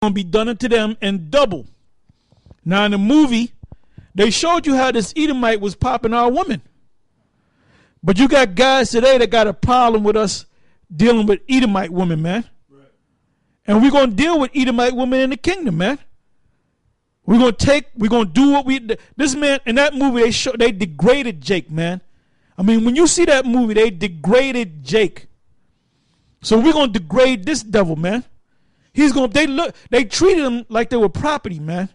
going to be done unto them and double. Now in the movie, they showed you how this Edomite was popping our women. But you got guys today that got a problem with us dealing with Edomite women, man. Right. And we're going to deal with Edomite women in the kingdom, man. We're going to do what this man, in that movie, they degraded Jake, man. I mean, when you see that movie, they degraded Jake. So we're going to degrade this devil, man. They treated him like they were property, man.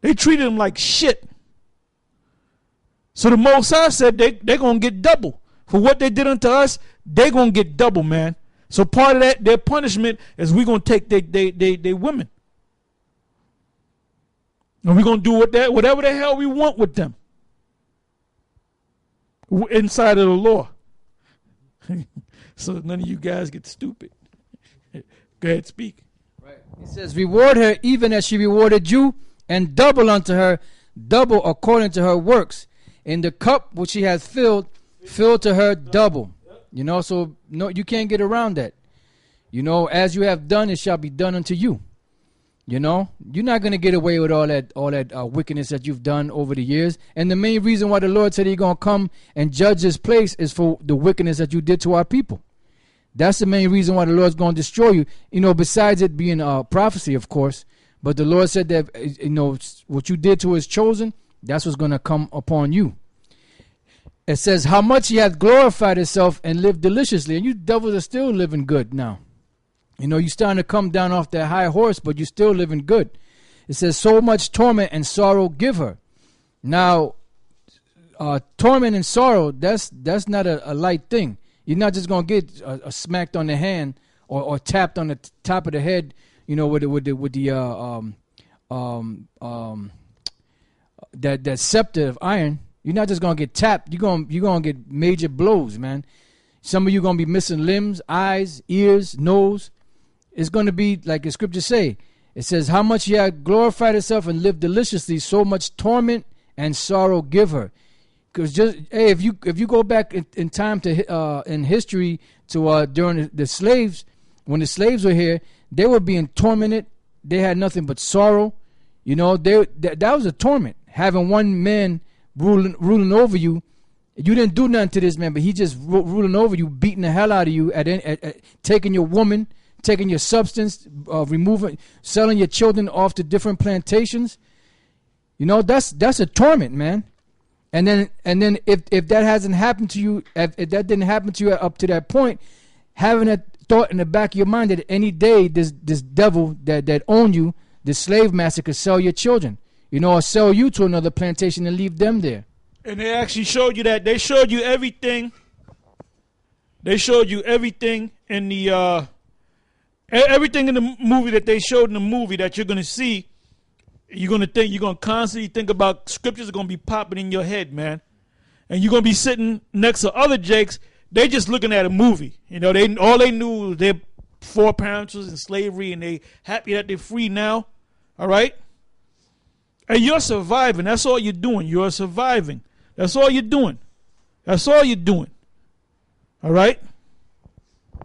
They treated him like shit. So the Most High said they're going to get double. For what they did unto us, they're going to get double, man. So part of that, their punishment is we're going to take their women. And we're going to do whatever the hell we want with them. Inside of the law. So none of you guys get stupid. Go ahead, speak. Right. It says, reward her even as she rewarded you, and double unto her, double according to her works. In the cup which she has filled, fill to her double. You know, so no, you can't get around that. You know, as you have done, it shall be done unto you. You know, you're not going to get away with all that wickedness that you've done over the years. And the main reason why the Lord said he's going to come and judge this place is for the wickedness that you did to our people. That's the main reason why the Lord's going to destroy you. You know, besides it being a prophecy, of course. But the Lord said that, you know, what you did to his chosen, that's what's going to come upon you. It says, how much he hath glorified himself and lived deliciously. And you devils are still living good now. You know, you're starting to come down off that high horse, but you're still living good. It says, so much torment and sorrow give her. Now, torment and sorrow, that's not a light thing. You're not just going to get smacked on the hand or tapped on the top of the head, you know, with that scepter of iron. You're not just going to get tapped. You're going to get major blows, man. Some of you going to be missing limbs, eyes, ears, nose. It's going to be like the scriptures say. It says, how much he had glorified himself and lived deliciously, so much torment and sorrow give her. Because if you go back in time to in history to during the slaves, when the slaves were here, they were being tormented. They had nothing but sorrow. You know, that was a torment. Having one man ruling over you. You didn't do nothing to this man, but he just ruling over you, beating the hell out of you, at taking your woman, taking your substance, selling your children off to different plantations. You know, that's a torment, man. And then if that hasn't happened to you, if that didn't happen to you up to that point, having that thought in the back of your mind that any day this devil that owned you, this slave master, could sell your children, you know, or sell you to another plantation and leave them there. And they actually showed you that. They showed you everything. They showed you everything in the everything in the movie that they showed in the movie that you're gonna see. You're gonna constantly think about scriptures are gonna be popping in your head, man. And you're gonna be sitting next to other Jakes. They just looking at a movie. You know, all they knew was their foreparents was in slavery and they happy that they're free now. All right? And you're surviving. That's all you're doing. You're surviving. That's all you're doing. That's all you're doing. All right?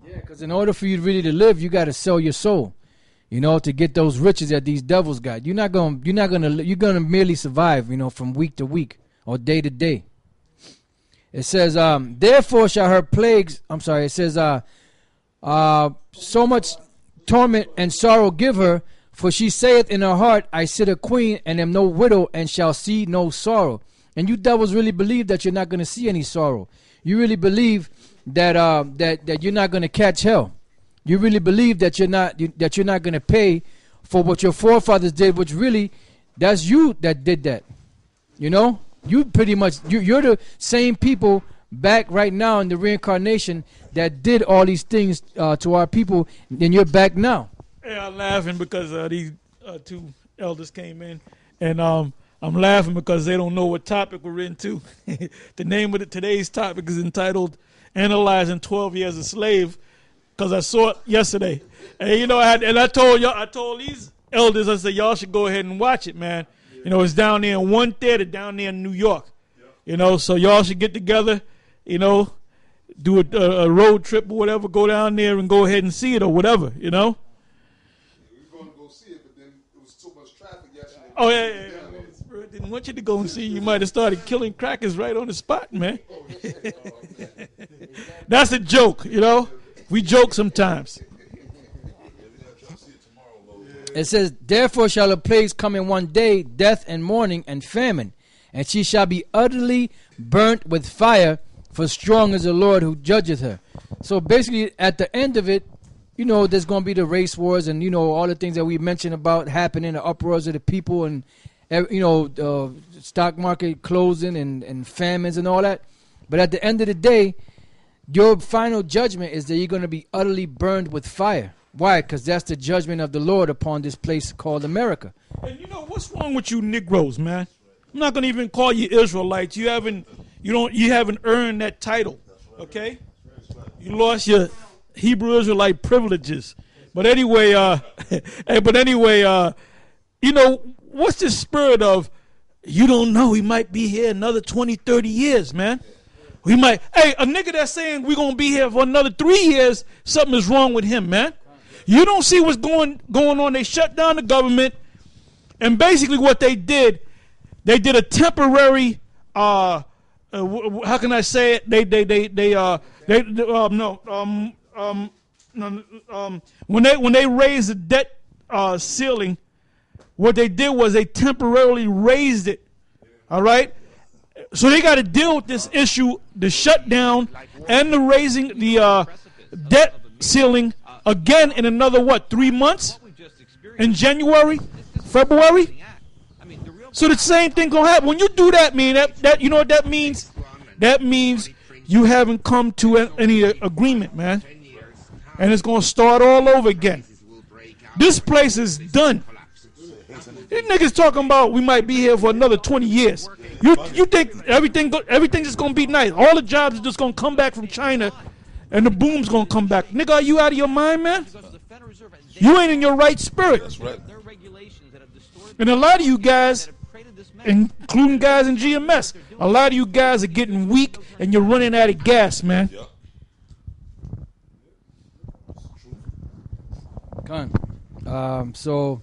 Yeah, because in order for you really to live, you got to sell your soul, you know, to get those riches that these devils got. You're gonna merely survive, you know, from week to week or day to day. It says, therefore shall her plagues. It says, so much torment and sorrow give her, for she saith in her heart, I sit a queen and am no widow and shall see no sorrow. And you devils really believe that you're not going to see any sorrow. You really believe that that you're not going to catch hell. You really believe that you're not going to pay for what your forefathers did, which really, that's you that did that. You know, you pretty much you're the same people back right now in the reincarnation that did all these things to our people, and you're back now. Yeah, I'm laughing because these two elders came in, and I'm laughing because they don't know what topic we're into. The name of today's topic is entitled "Analyzing 12 Years a Slave," because I saw it yesterday, and you know, I told these elders, I said, y'all should go ahead and watch it, man. Yeah. You know, it's down there in one theater down there in New York. Yeah. You know, so y'all should get together, you know, do a road trip or whatever, go down there and go ahead and see it or whatever, you know. Oh, yeah. Spirit didn't want you to go and see. You might have started killing crackers right on the spot, man. That's a joke, you know. We joke sometimes. It says, therefore shall a plagues come in one day, death and mourning and famine, and she shall be utterly burnt with fire, for strong is the Lord who judgeth her. So basically, at the end of it, you know, there's going to be the race wars and, you know, all the things that we mentioned about happening, the uproars of the people and, you know, stock market closing and famines and all that. But at the end of the day, your final judgment is that you're going to be utterly burned with fire. Why? Because that's the judgment of the Lord upon this place called America. And you know what's wrong with you Negroes, man? I'm not gonna even call you Israelites. You haven't earned that title. Okay? You lost your Hebrew Israelite privileges. But anyway, you know, what's the spirit of you don't know, he might be here another 20, 30 years, man. We might, hey, a nigga that's saying we're going to be here for another 3 years, something is wrong with him, man. You don't see what's going on. They shut down the government, and basically what they did a temporary, how can I say it? When they raised the debt ceiling, what they did was they temporarily raised it. All right? So they got to deal with this issue, the shutdown and the raising the debt ceiling again in another, 3 months? In January? February? So the same thing going to happen. When you do that, man, that you know what that means? That means you haven't come to any agreement, man. And it's going to start all over again. This place is done. These niggas talking about we might be here for another 20 years. You think everything's just going to be nice. All the jobs are just going to come back from China and the boom's going to come back. Nigga, are you out of your mind, man? You ain't in your right spirit. That's right. And a lot of you guys, including guys in GMS, a lot of you guys are getting weak and you're running out of gas, man. Yeah. So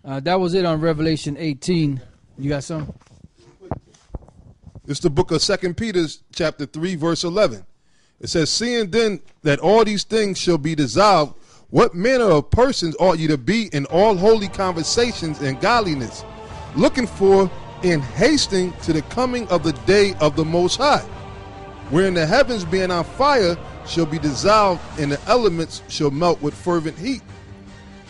that was it on Revelation 18. You got some? It's the book of 2 Peter, chapter 3, verse 11. It says, seeing then that all these things shall be dissolved, what manner of persons ought ye to be in all holy conversations and godliness, looking for and hasting to the coming of the day of the Most High, wherein the heavens being on fire shall be dissolved, and the elements shall melt with fervent heat.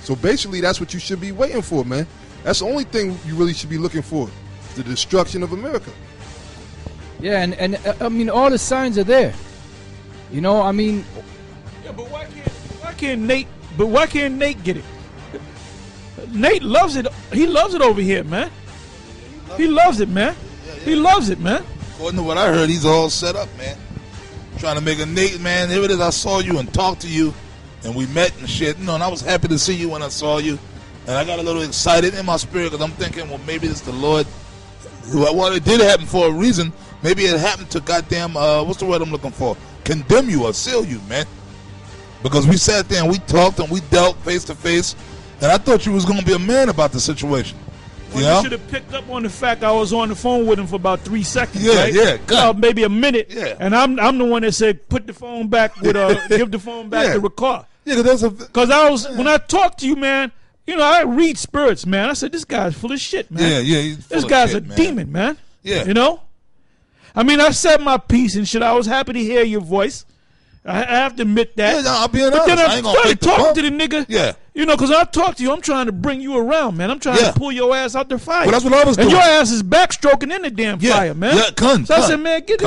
So basically, that's what you should be waiting for, man. That's the only thing you really should be looking for, the destruction of America. Yeah, and I mean, all the signs are there. You know, I mean... Yeah, but why can't Nate get it? Nate loves it. He loves it over here, man. He loves it, man. He loves it, man. According to what I heard, he's all set up, man. Trying to make a Nate, man. Here it is. I saw you and talked to you, and we met and shit. You know, and I was happy to see you when I saw you. And I got a little excited in my spirit because I'm thinking, well, maybe it's the Lord. Well, it did happen for a reason. Maybe it happened to goddamn, what's the word I'm looking for? Condemn you or seal you, man. Because we sat there and we talked and we dealt face to face. And I thought you was going to be a man about the situation. Well, you should have picked up on the fact I was on the phone with him for about 3 seconds. Yeah, right? yeah. Maybe a minute. Yeah. And I'm the one that said put the phone back with give the phone back to Ricard. Yeah, because when I talk to you, man, you know, I read spirits, man. I said this guy's full of shit, man. Yeah. He's full this of guy's shit, a man. demon, man. Yeah. You know. I mean, I said my piece and shit. I was happy to hear your voice. I have to admit that. Yeah, no, I'll be honest. But then I I ain't gonna started fake the talking pump. to the nigga. Yeah. You know, because when I talk to you, I'm trying to bring you around, man. I'm trying to pull your ass out the fire. Well, that's what I was and doing. your ass is backstroking in the damn fire, man. Yeah, So I said, man, give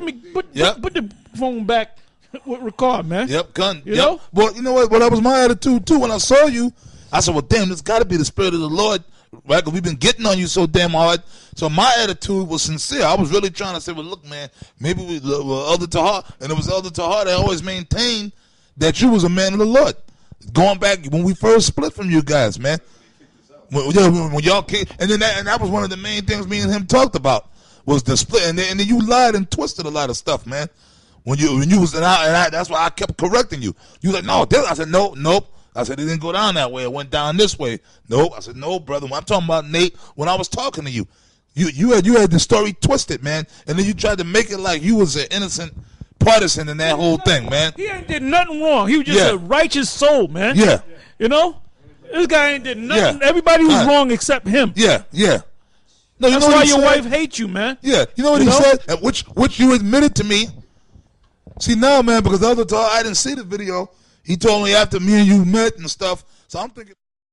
me, put the phone back with Ricard, man. Yep, gun. You know? Well, you know what? Well, that was my attitude, too. When I saw you, I said, well, damn, this got to be the Spirit of the Lord, right? Because we've been getting on you so damn hard. So my attitude was sincere. I was really trying to say, well, look, man, maybe we're Elder Tahar. And it was Elder Tahar that always maintained that you was a man of the Lord. Going back when we first split from you guys, man. When y'all came, and that was one of the main things me and him talked about was the split. And then you lied and twisted a lot of stuff, man. When you was, and I that's why I kept correcting you. You was like, no, this. I said, nope. I said, it didn't go down that way. It went down this way. Nope. I said, no, brother. When I'm talking about Nate, when I was talking to you, you had the story twisted, man. And then you tried to make it like you was an innocent partisan in that whole thing, man. He ain't did nothing wrong. He was just a righteous soul, man. Yeah. You know? This guy ain't did nothing. Yeah. Everybody was wrong except him. Yeah, yeah. No, That's why your wife hates you, man. Yeah. You know what he said? And which you admitted to me. See, now, man, because the other time I didn't see the video. He told me after me and you met and stuff. So I'm thinking.